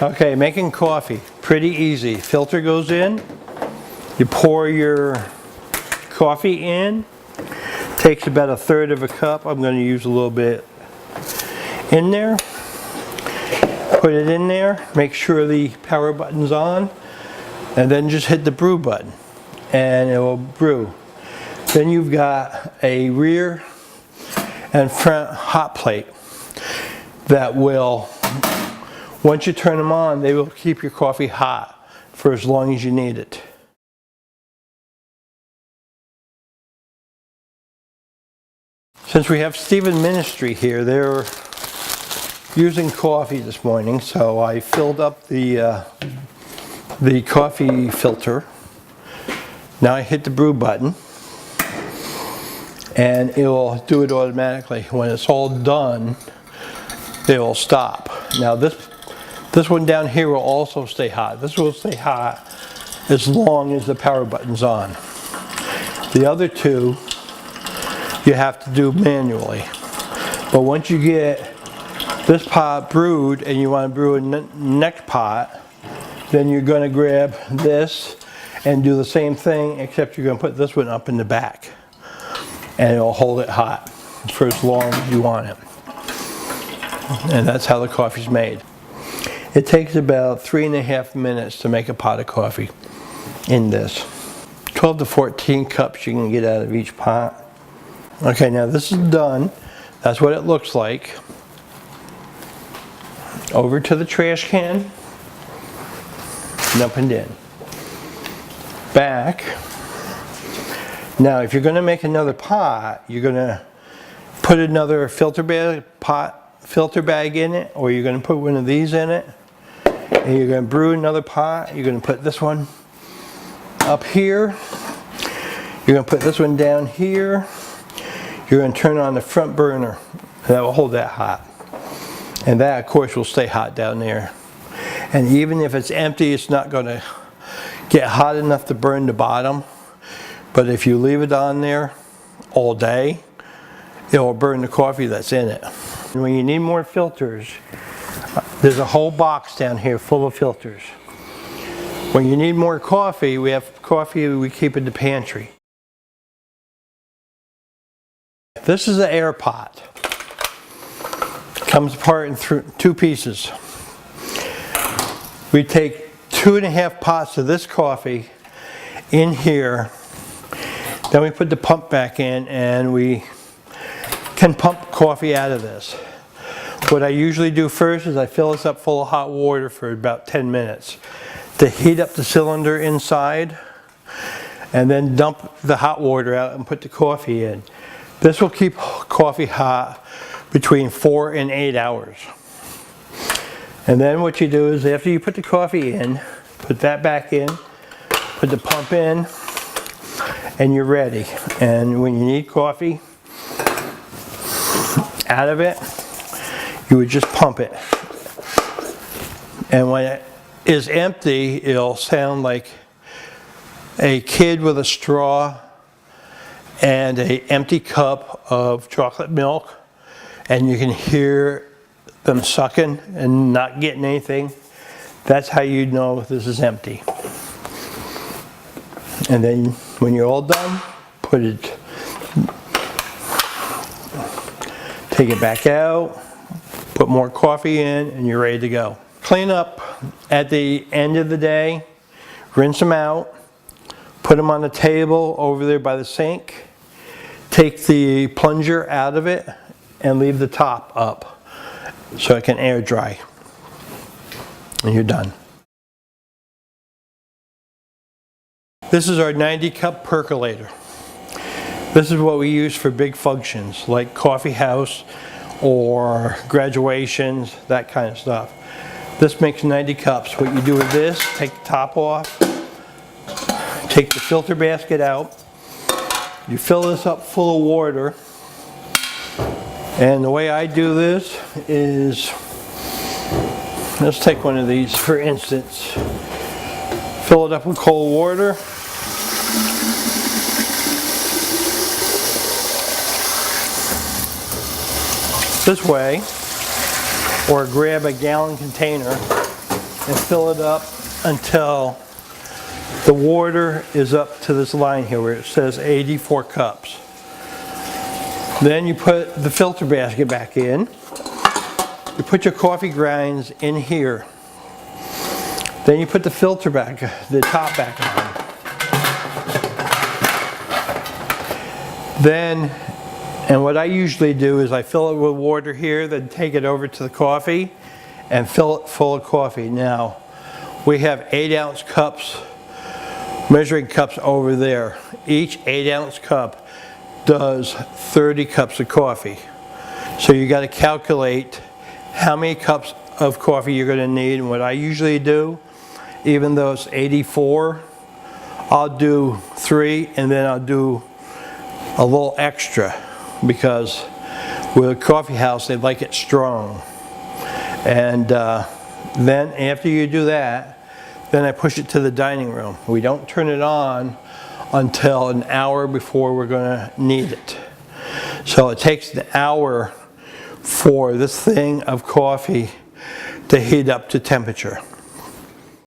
Okay, making coffee, pretty easy. Filter goes in, you pour your coffee in, takes about 1/3 of a cup. I'm going to use a little bit in there. Put it in there, make sure the power button's on, and then just hit the brew button and it will brew. Then you've got a rear and front hot plate that will, once you turn them on, they will keep your coffee hot for as long as you need it. Since we have Stephen Ministry here, they're using coffee this morning, so I filled up the coffee filter. Now I hit the brew button and it will do it automatically. When it's all done, it will stop. Now this one down here will also stay hot. This will stay hot as long as the power button's on. The other two you have to do manually. But once you get this pot brewed and you want to brew a next pot, then you're going to grab this and do the same thing, except you're going to put this one up in the back and it'll hold it hot for as long as you want it. And that's how the coffee's made. It takes about 3.5 minutes to make a pot of coffee in this. 12 to 14 cups you can get out of each pot. Okay, now this is done. That's what it looks like. Over to the trash can, dumping in. Back. Now if you're going to make another pot, you're going to put another filter bag in it, or you're going to put one of these in it, and you're going to brew another pot. You're going to put this one up here, you're going to put this one down here, you're going to turn on the front burner, and that will hold that hot. And that, of course, will stay hot down there. And even if it's empty, it's not going to get hot enough to burn the bottom. But if you leave it on there all day, it will burn the coffee that's in it. And when you need more filters, there's a whole box down here full of filters. When you need more coffee, we have coffee we keep in the pantry. This is an air pot. Comes apart in two pieces. We take 2.5 pots of this coffee in here, then we put the pump back in and we can pump coffee out of this. What I usually do first is I fill this up full of hot water for about 10 minutes to heat up the cylinder inside, and then dump the hot water out and put the coffee in. This will keep coffee hot between 4 and 8 hours. And then what you do is after you put the coffee in, put that back in, put the pump in, and you're ready. And when you need coffee out of it, you would just pump it. And when it is empty, it'll sound like a kid with a straw and an empty cup of chocolate milk, and you can hear them sucking and not getting anything. That's how you know this is empty. And then when you're all done, take it back out, put more coffee in, and you're ready to go. Clean up at the end of the day, rinse them out, put them on the table over there by the sink, take the plunger out of it, and leave the top up so it can air dry. And you're done. This is our 90 cup percolator. This is what we use for big functions like coffee house or graduations, that kind of stuff. This makes 90 cups. What you do with this, take the top off, take the filter basket out, you fill this up full of water, and the way I do this is, let's take one of these for instance, fill it up with cold water, this way, or grab a gallon container and fill it up until the water is up to this line here where it says 84 cups. Then you put the filter basket back in. You put your coffee grinds in here. Then you put the filter back, the top back on. Then, and what I usually do is I fill it with water here, then take it over to the coffee and fill it full of coffee. Now, we have 8-ounce cups, measuring cups over there. Each 8-ounce cup does 30 cups of coffee. So you got to calculate how many cups of coffee you're going to need. And what I usually do, even though it's 84, I'll do 3 and then I'll do a little extra because with a coffee house they like it strong. And then after you do that, then I push it to the dining room. We don't turn it on until an hour before we're going to need it. So it takes an hour for this thing of coffee to heat up to temperature.